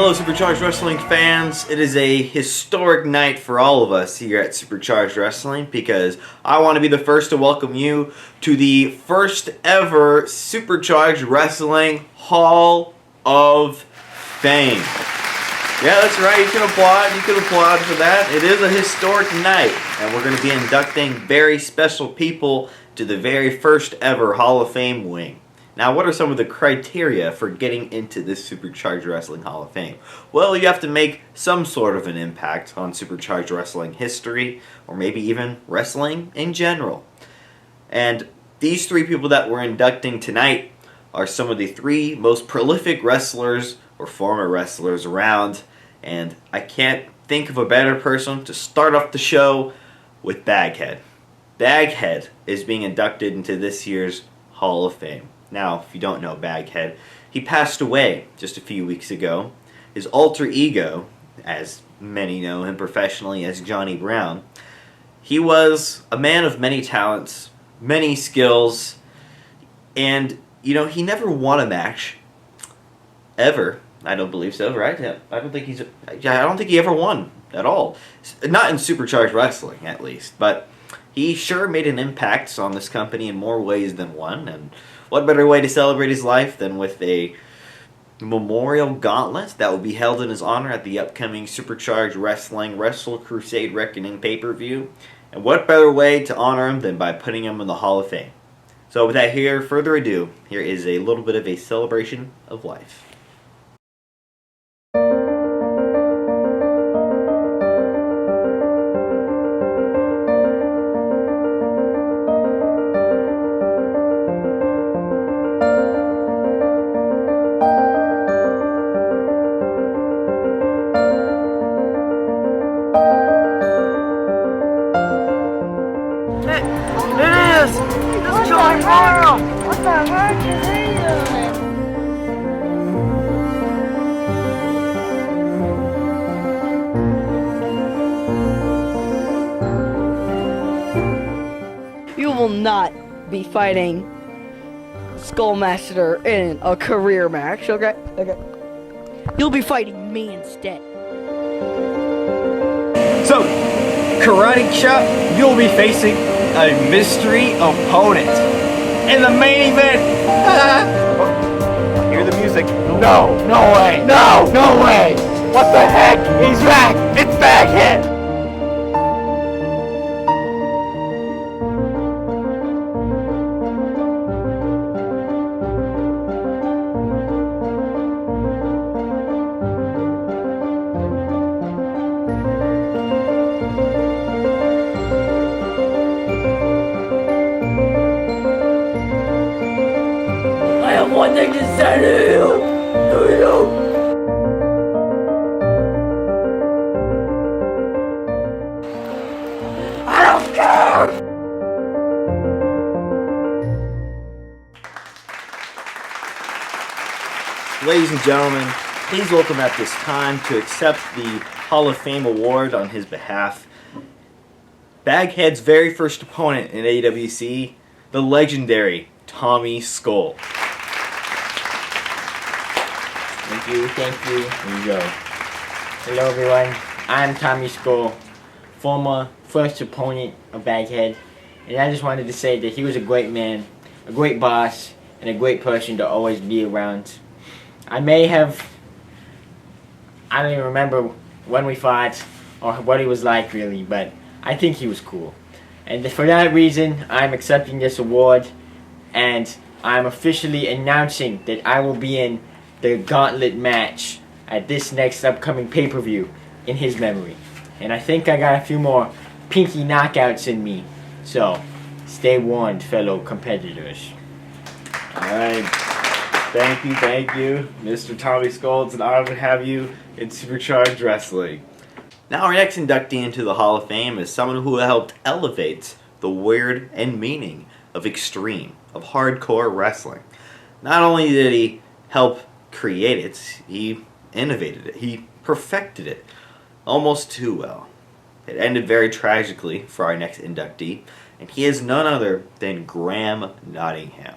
Hello Supercharged Wrestling fans, it is a historic night for all of us here at Supercharged Wrestling because I want to be the first to welcome you to the first ever Supercharged Wrestling Hall of Fame. Yeah, that's right, you can applaud for that. It is a historic night and we're going to be inducting very special people to the very first ever Hall of Fame wing. Now, what are some of the criteria for getting into this Supercharged Wrestling Hall of Fame? Well, you have to make some sort of an impact on Supercharged Wrestling history, or maybe even wrestling in general. And these three people that we're inducting tonight are some of the three most prolific wrestlers or former wrestlers around, and I can't think of a better person to start off the show with Baghead. Baghead is being inducted into this year's Hall of Fame. Now, if you don't know Baghead, he passed away just a few weeks ago. His alter ego, as many know him professionally as Johnny Brown, he was a man of many talents, many skills, and, he never won a match. Ever. I don't believe so, right? I don't think he ever won at all. Not in Supercharged Wrestling, at least, but he sure made an impact on this company in more ways than one, and what better way to celebrate his life than with a memorial gauntlet that will be held in his honor at the upcoming Supercharged Wrestling Wrestle Crusade Reckoning pay-per-view. And what better way to honor him than by putting him in the Hall of Fame. So without further ado, here is a little bit of a celebration of life. What the heck is he doing? You will not be fighting Skullmaster in a career match, okay? You'll be fighting me instead. So, Karate Chop, you'll be facing a mystery opponent. In the main event, hear the music. No way. No way. What the heck? He's back. It's Baghead. I have one thing to say to you. I don't care. Ladies and gentlemen, please welcome at this time to accept the Hall of Fame award on his behalf, Baghead's very first opponent in AWC, the legendary Tommy Skull. Thank you. Here you go. Hello everyone, I'm Tommy Skull, former first opponent of Baghead, and I just wanted to say that he was a great man, a great boss, and a great person to always be around. I don't even remember when we fought or what he was like really, but I think he was cool. And for that reason, I'm accepting this award, and I'm officially announcing that I will be in the gauntlet match at this next upcoming pay-per-view in his memory. And I think I got a few more pinky knockouts in me, so stay warned, fellow competitors. Alright, thank you, Mr. Tommy Skull. It's an honor to have you in Supercharged Wrestling. Now our next inductee into the Hall of Fame is someone who helped elevate the word and meaning of extreme, of hardcore wrestling. Not only did he help create it, he innovated it, he perfected it almost too well. It ended very tragically for our next inductee, and he is none other than Graham Nottingham.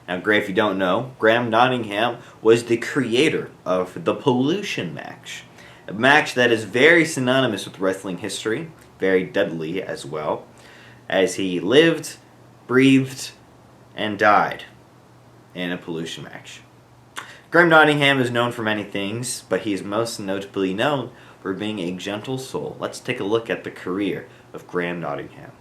Now, Gray, if you don't know, Graham Nottingham was the creator of the Pollution match. A match that is very synonymous with wrestling history, very deadly as well, as he lived, breathed, and died in a pollution match. Graham Nottingham is known for many things, but he is most notably known for being a gentle soul. Let's take a look at the career of Graham Nottingham.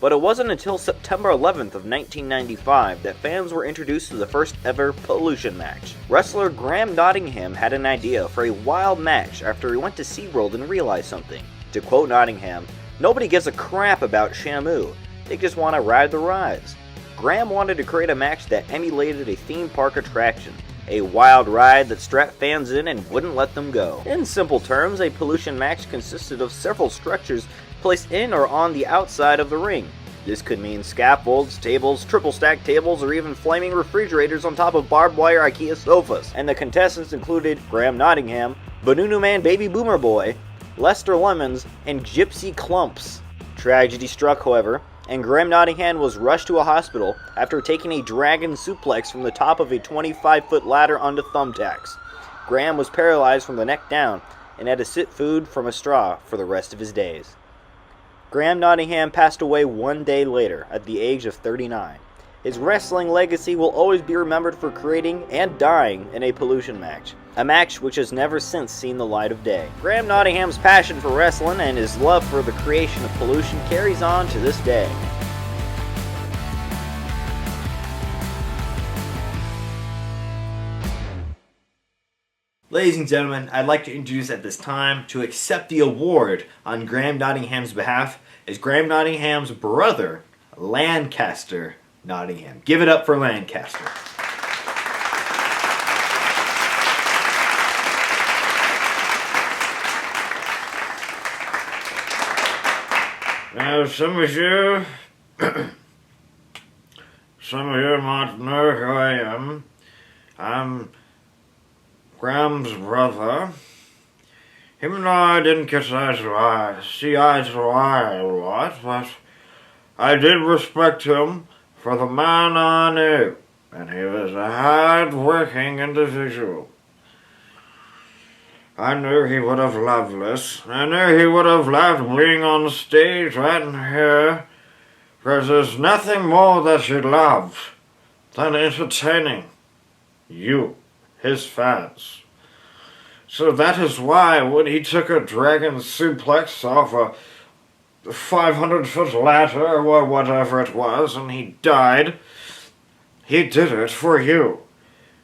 But it wasn't until September 11th of 1995 that fans were introduced to the first ever pollution match. Wrestler Graham Nottingham had an idea for a wild match after he went to SeaWorld and realized something. To quote Nottingham, "Nobody gives a crap about Shamu. They just want to ride the rides." Graham wanted to create a match that emulated a theme park attraction, a wild ride that strapped fans in and wouldn't let them go. In simple terms, a pollution match consisted of several structures placed in or on the outside of the ring. This could mean scaffolds, tables, triple stacked tables, or even flaming refrigerators on top of barbed wire IKEA sofas. And the contestants included Graham Nottingham, Banunu Man Baby Boomer Boy, Lester Lemons, and Gypsy Clumps. Tragedy struck, however, and Graham Nottingham was rushed to a hospital after taking a dragon suplex from the top of a 25-foot ladder onto thumbtacks. Graham was paralyzed from the neck down and had to sip food from a straw for the rest of his days. Graham Nottingham passed away one day later at the age of 39. His wrestling legacy will always be remembered for creating and dying in a pollution match, a match which has never since seen the light of day. Graham Nottingham's passion for wrestling and his love for the creation of pollution carries on to this day. Ladies and gentlemen, I'd like to introduce at this time to accept the award on Graham Nottingham's behalf is Graham Nottingham's brother, Lancaster Nottingham. Give it up for Lancaster. Now, some of you might know who I am. I'm Graham's brother. Him and I didn't see eye to eye a lot, but I did respect him for the man I knew, and he was a hard-working individual. I knew he would have loved this. I knew he would have loved being on stage right in here, because there's nothing more that he loved than entertaining you, his fans. So that is why when he took a dragon suplex off a 500-foot ladder or whatever it was and he died, he did it for you.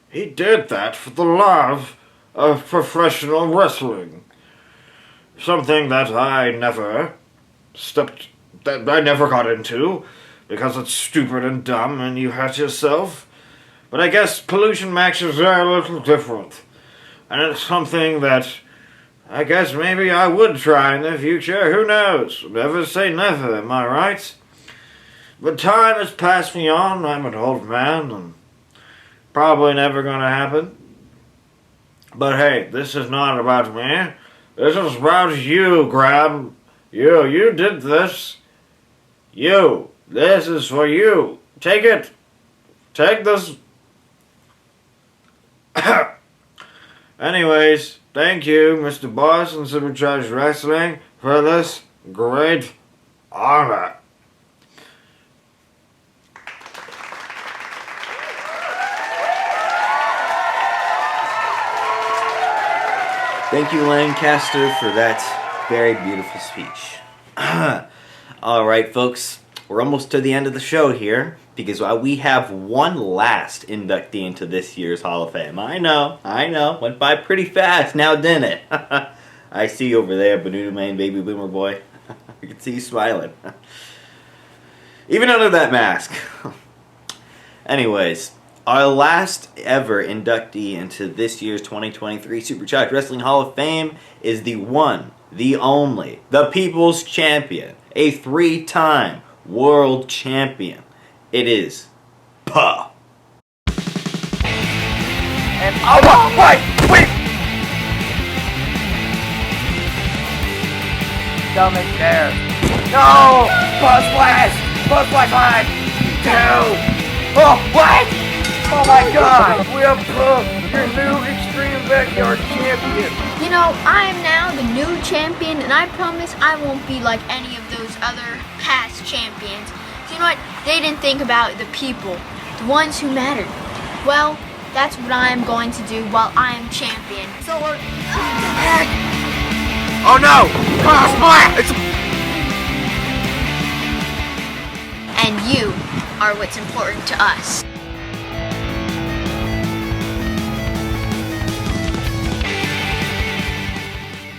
He did that for the love of professional wrestling. Something that I never got into because it's stupid and dumb and you hurt yourself. But I guess pollution matches are a little different. And it's something that I guess maybe I would try in the future. Who knows? Never say never, am I right? But time has passed me on. I'm an old man and probably never gonna happen. But hey, this is not about me. This is about you, Graham. You did this. This is for you. Take it. Take this. Anyways, thank you, Mr. Boss and Supercharged Wrestling, for this great honor. Thank you, Lancaster, for that very beautiful speech. Alright, folks, we're almost to the end of the show here, because we have one last inductee into this year's Hall of Fame. I know, went by pretty fast now, didn't it? I see you over there, Banunu Man Baby Boomer Boy. I can see you smiling. Even under that mask. Anyways, our last ever inductee into this year's 2023 Supercharged Wrestling Hall of Fame is the one, the only, the People's Champion, a 3-time world champion. It is Puh. And wait! Stomach there. No! Buzz blast! 1, 2, Oh, what? Oh my god! We have your new Extreme Backyard Champion! You know, I am now the new champion, and I promise I won't be like any of those other past champions. You know what? They didn't think about the people, the ones who mattered. Well, that's what I am going to do while I am champion. So Oh no! It's and you are what's important to us.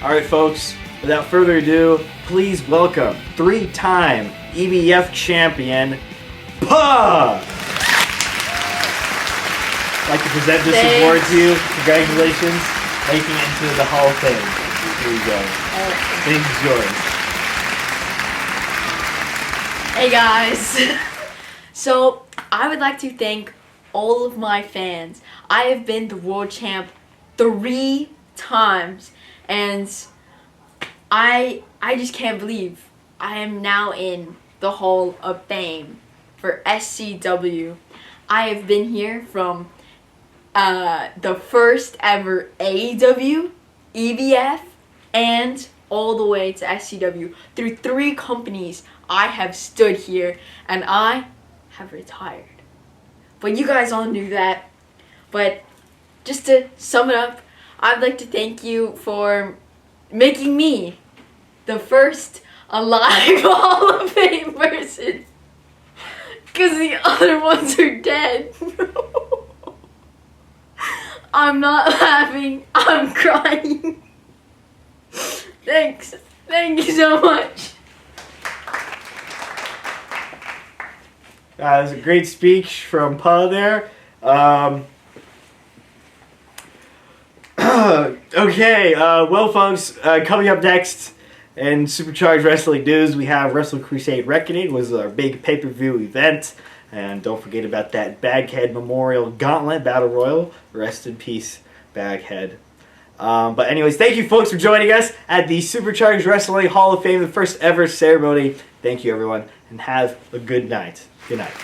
Alright folks, without further ado, please welcome 3-time EBF champion, Puh! I'd like to present this award to you. Congratulations, making it into the Hall of Fame. Here you go. Thank you, yours. Hey guys! So, I would like to thank all of my fans. I have been the world champ 3 times, and I just can't believe I am now in the Hall of Fame for SCW. I have been here from the first ever AEW, EBF, and all the way to SCW. Through 3 companies, I have stood here, and I have retired. But you guys all knew that. But just to sum it up, I'd like to thank you for making me the first alive Hall of Fame person. Because the other ones are dead. I'm not laughing, I'm crying. Thanks. Thank you so much. That was a great speech from Puh there. Okay, well folks, coming up next in Supercharged Wrestling News, we have Wrestle Crusade Reckoning, was our big pay-per-view event. And don't forget about that Baghead Memorial Gauntlet Battle Royal. Rest in peace, Baghead. But anyways, thank you folks for joining us at the Supercharged Wrestling Hall of Fame, the first ever ceremony. Thank you everyone, and have a good night. Good night.